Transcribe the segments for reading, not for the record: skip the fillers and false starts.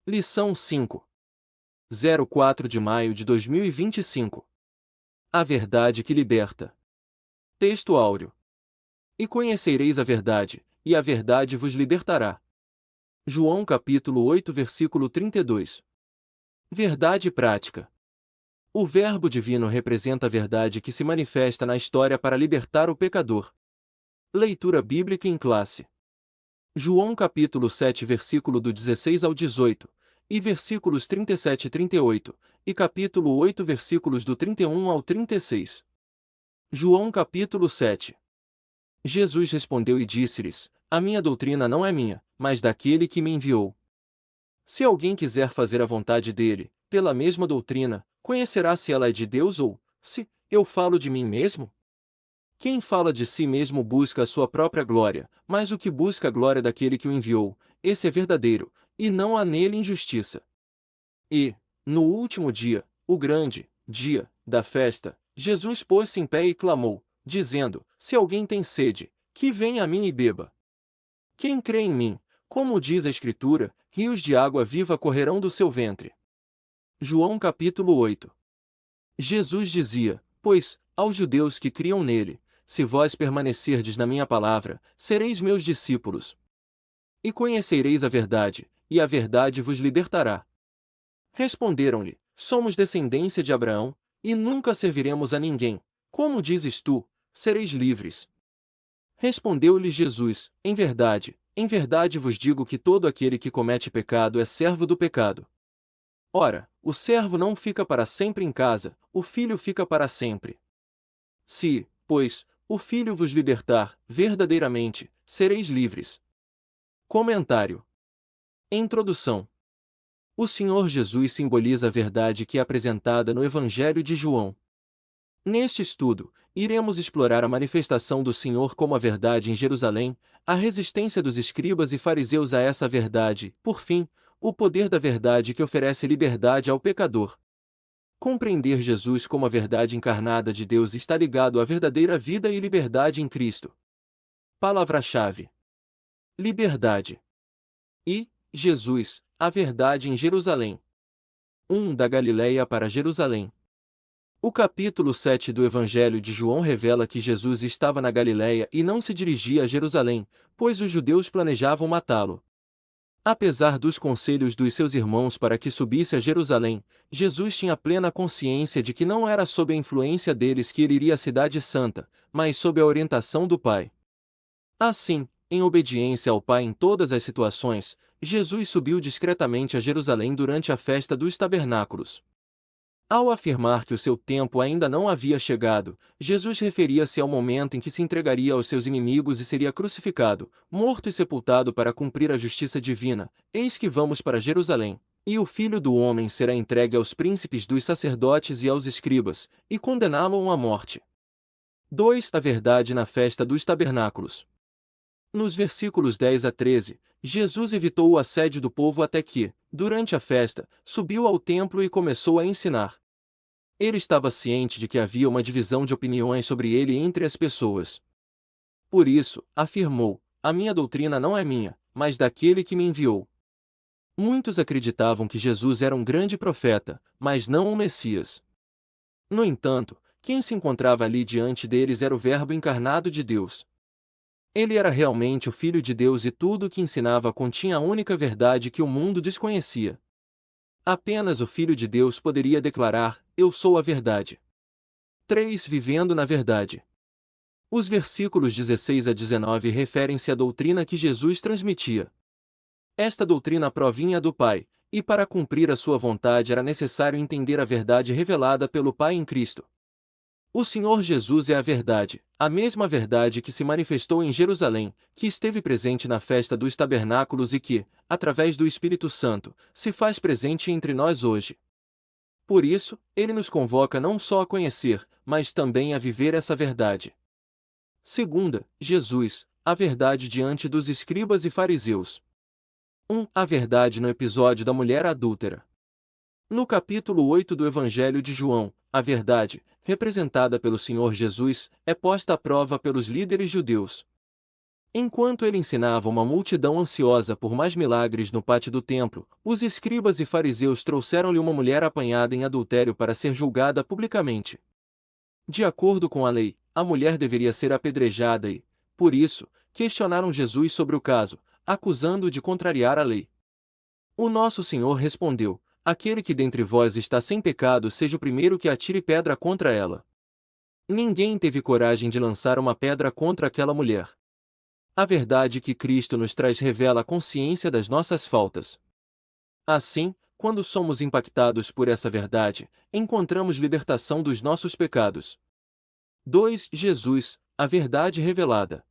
Lição 5. 04 de maio de 2025. A verdade que liberta. Texto áureo. E conhecereis a verdade, e a verdade vos libertará. João capítulo 8 versículo 32. Verdade prática. O Verbo divino representa a verdade que se manifesta na história para libertar o pecador. Leitura bíblica em classe. João capítulo 7 versículo do 16 ao 18, e versículos 37 e 38, e capítulo 8 versículos do 31 ao 36. João capítulo 7. Jesus respondeu e disse-lhes: A minha doutrina não é minha, mas daquele que me enviou. Se alguém quiser fazer a vontade dele, pela mesma doutrina, conhecerá se ela é de Deus ou, se, eu falo de mim mesmo? Quem fala de si mesmo busca a sua própria glória, mas o que busca a glória daquele que o enviou, esse é verdadeiro, e não há nele injustiça. E, no último dia, o grande dia da festa, Jesus pôs-se em pé e clamou, dizendo: Se alguém tem sede, que venha a mim e beba. Quem crê em mim, como diz a Escritura, rios de água viva correrão do seu ventre. João capítulo 8. Jesus dizia: Pois, aos judeus que criam nele, se vós permanecerdes na minha palavra, sereis meus discípulos. E conhecereis a verdade, e a verdade vos libertará. Responderam-lhe: Somos descendência de Abraão, e nunca serviremos a ninguém. Como dizes tu, sereis livres. Respondeu-lhes Jesus: em verdade vos digo que todo aquele que comete pecado é servo do pecado. Ora, o servo não fica para sempre em casa, o filho fica para sempre. Se, pois, o filho vos libertar, verdadeiramente, sereis livres. Comentário. Introdução. O Senhor Jesus simboliza a verdade que é apresentada no Evangelho de João. Neste estudo, iremos explorar a manifestação do Senhor como a verdade em Jerusalém, a resistência dos escribas e fariseus a essa verdade, por fim, o poder da verdade que oferece liberdade ao pecador. Compreender Jesus como a verdade encarnada de Deus está ligado à verdadeira vida e liberdade em Cristo. Palavra-chave: liberdade. E, Jesus, a verdade em Jerusalém. 1 Da Galileia para Jerusalém. O capítulo 7 do Evangelho de João revela que Jesus estava na Galileia e não se dirigia a Jerusalém, pois os judeus planejavam matá-lo. Apesar dos conselhos dos seus irmãos para que subisse a Jerusalém, Jesus tinha plena consciência de que não era sob a influência deles que ele iria à Cidade Santa, mas sob a orientação do Pai. Assim, em obediência ao Pai em todas as situações, Jesus subiu discretamente a Jerusalém durante a festa dos tabernáculos. Ao afirmar que o seu tempo ainda não havia chegado, Jesus referia-se ao momento em que se entregaria aos seus inimigos e seria crucificado, morto e sepultado para cumprir a justiça divina. Eis que vamos para Jerusalém, e o Filho do Homem será entregue aos príncipes dos sacerdotes e aos escribas, e condená-lo à morte. 2 A verdade na festa dos tabernáculos. Nos versículos 10 a 13, Jesus evitou o assédio do povo até que, durante a festa, subiu ao templo e começou a ensinar. Ele estava ciente de que havia uma divisão de opiniões sobre ele entre as pessoas. Por isso, afirmou: A minha doutrina não é minha, mas daquele que me enviou. Muitos acreditavam que Jesus era um grande profeta, mas não o Messias. No entanto, quem se encontrava ali diante deles era o Verbo encarnado de Deus. Ele era realmente o Filho de Deus e tudo o que ensinava continha a única verdade que o mundo desconhecia. Apenas o Filho de Deus poderia declarar: Eu sou a verdade. 3 Vivendo na verdade. Os versículos 16 a 19 referem-se à doutrina que Jesus transmitia. Esta doutrina provinha do Pai, e para cumprir a sua vontade era necessário entender a verdade revelada pelo Pai em Cristo. O Senhor Jesus é a verdade, a mesma verdade que se manifestou em Jerusalém, que esteve presente na festa dos tabernáculos e que, através do Espírito Santo, se faz presente entre nós hoje. Por isso, ele nos convoca não só a conhecer, mas também a viver essa verdade. Segunda, Jesus, a verdade diante dos escribas e fariseus. 1 A verdade no episódio da mulher adúltera. No capítulo 8 do Evangelho de João, a verdade, representada pelo Senhor Jesus, é posta à prova pelos líderes judeus. Enquanto ele ensinava uma multidão ansiosa por mais milagres no pátio do templo, os escribas e fariseus trouxeram-lhe uma mulher apanhada em adultério para ser julgada publicamente. De acordo com a lei, a mulher deveria ser apedrejada e, por isso, questionaram Jesus sobre o caso, acusando-o de contrariar a lei. O nosso Senhor respondeu: aquele que dentre vós está sem pecado seja o primeiro que atire pedra contra ela. Ninguém teve coragem de lançar uma pedra contra aquela mulher. A verdade que Cristo nos traz revela a consciência das nossas faltas. Assim, quando somos impactados por essa verdade, encontramos libertação dos nossos pecados. 2. Jesus, a verdade revelada.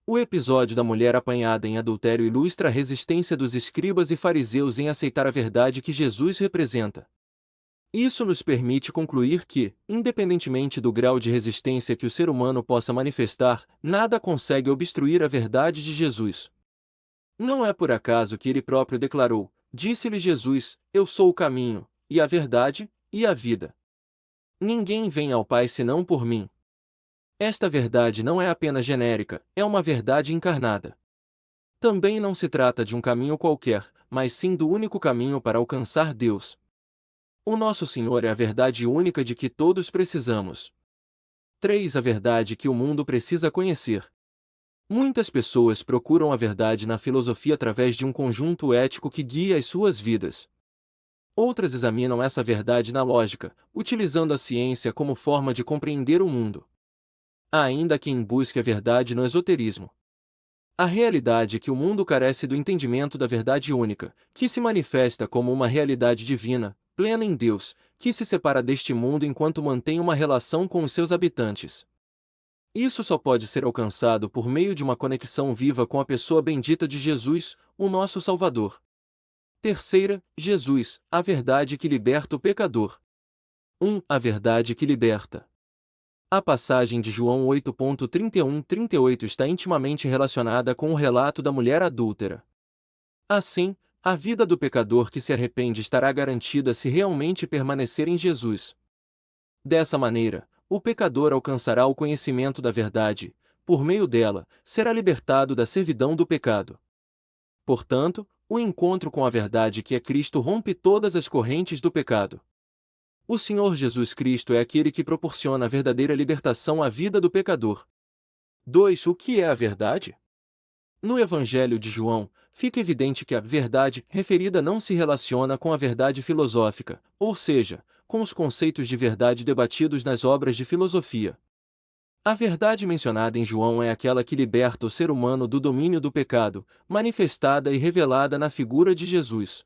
O episódio da mulher apanhada em adultério ilustra a resistência dos escribas e fariseus em aceitar a verdade que Jesus representa. Isso nos permite concluir que, independentemente do grau de resistência que o ser humano possa manifestar, nada consegue obstruir a verdade de Jesus. Não é por acaso que ele próprio declarou: disse-lhe Jesus, eu sou o caminho, e a verdade, e a vida. Ninguém vem ao Pai senão por mim. Esta verdade não é apenas genérica, é uma verdade encarnada. Também não se trata de um caminho qualquer, mas sim do único caminho para alcançar Deus. O nosso Senhor é a verdade única de que todos precisamos. 3. A verdade que o mundo precisa conhecer. Muitas pessoas procuram a verdade na filosofia através de um conjunto ético que guia as suas vidas. Outras examinam essa verdade na lógica, utilizando a ciência como forma de compreender o mundo. Há ainda quem busque a verdade no esoterismo. A realidade é que o mundo carece do entendimento da verdade única, que se manifesta como uma realidade divina, plena em Deus, que se separa deste mundo enquanto mantém uma relação com os seus habitantes. Isso só pode ser alcançado por meio de uma conexão viva com a pessoa bendita de Jesus, o nosso Salvador. 3. Jesus, a verdade que liberta o pecador. 1. A verdade que liberta. A passagem de João 8.31-38 está intimamente relacionada com o relato da mulher adúltera. Assim, a vida do pecador que se arrepende estará garantida se realmente permanecer em Jesus. Dessa maneira, o pecador alcançará o conhecimento da verdade, por meio dela, será libertado da servidão do pecado. Portanto, o encontro com a verdade que é Cristo rompe todas as correntes do pecado. O Senhor Jesus Cristo é aquele que proporciona a verdadeira libertação à vida do pecador. 2. O que é a verdade? No Evangelho de João, fica evidente que a verdade referida não se relaciona com a verdade filosófica, ou seja, com os conceitos de verdade debatidos nas obras de filosofia. A verdade mencionada em João é aquela que liberta o ser humano do domínio do pecado, manifestada e revelada na figura de Jesus.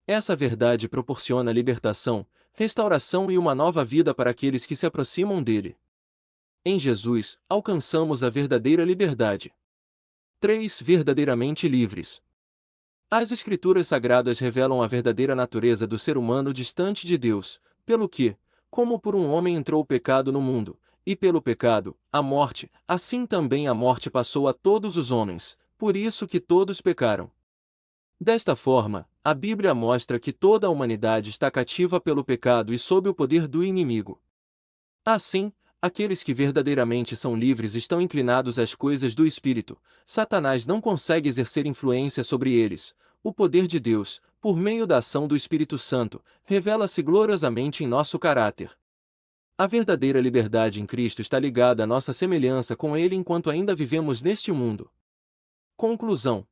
Essa verdade proporciona libertação, restauração e uma nova vida para aqueles que se aproximam dele. Em Jesus, alcançamos a verdadeira liberdade. 3. Verdadeiramente livres. As Escrituras Sagradas revelam a verdadeira natureza do ser humano distante de Deus, pelo que, como por um homem entrou o pecado no mundo, e pelo pecado, a morte, assim também a morte passou a todos os homens, por isso que todos pecaram. Desta forma, a Bíblia mostra que toda a humanidade está cativa pelo pecado e sob o poder do inimigo. Assim, aqueles que verdadeiramente são livres estão inclinados às coisas do Espírito. Satanás não consegue exercer influência sobre eles. O poder de Deus, por meio da ação do Espírito Santo, revela-se gloriosamente em nosso caráter. A verdadeira liberdade em Cristo está ligada à nossa semelhança com Ele enquanto ainda vivemos neste mundo. Conclusão.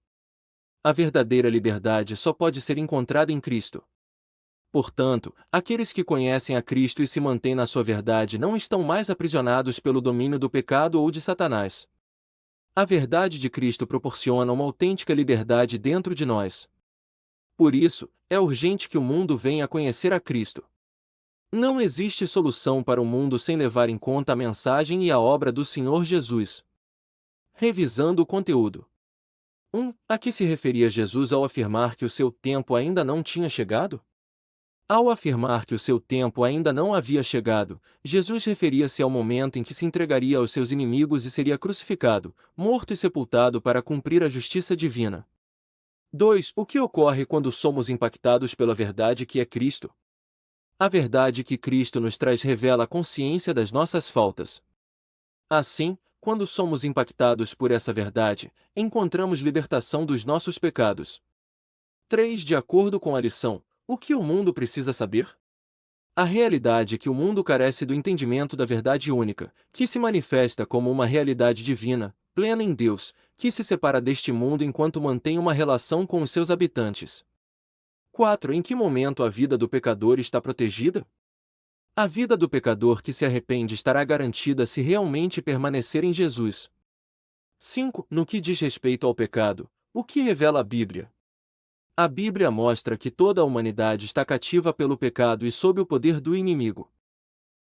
A verdadeira liberdade só pode ser encontrada em Cristo. Portanto, aqueles que conhecem a Cristo e se mantêm na sua verdade não estão mais aprisionados pelo domínio do pecado ou de Satanás. A verdade de Cristo proporciona uma autêntica liberdade dentro de nós. Por isso, é urgente que o mundo venha a conhecer a Cristo. Não existe solução para o mundo sem levar em conta a mensagem e a obra do Senhor Jesus. Revisando o conteúdo. 1. A que se referia Jesus ao afirmar que o seu tempo ainda não tinha chegado? Ao afirmar que o seu tempo ainda não havia chegado, Jesus referia-se ao momento em que se entregaria aos seus inimigos e seria crucificado, morto e sepultado para cumprir a justiça divina. 2. O que ocorre quando somos impactados pela verdade que é Cristo? A verdade que Cristo nos traz revela a consciência das nossas faltas. Assim, Quando somos impactados por essa verdade, encontramos libertação dos nossos pecados. 3. De acordo com a lição, o que o mundo precisa saber? A realidade é que o mundo carece do entendimento da verdade única, que se manifesta como uma realidade divina, plena em Deus, que se separa deste mundo enquanto mantém uma relação com os seus habitantes. 4. Em que momento a vida do pecador está protegida? A vida do pecador que se arrepende estará garantida se realmente permanecer em Jesus. 5. No que diz respeito ao pecado, o que revela a Bíblia? A Bíblia mostra que toda a humanidade está cativa pelo pecado e sob o poder do inimigo.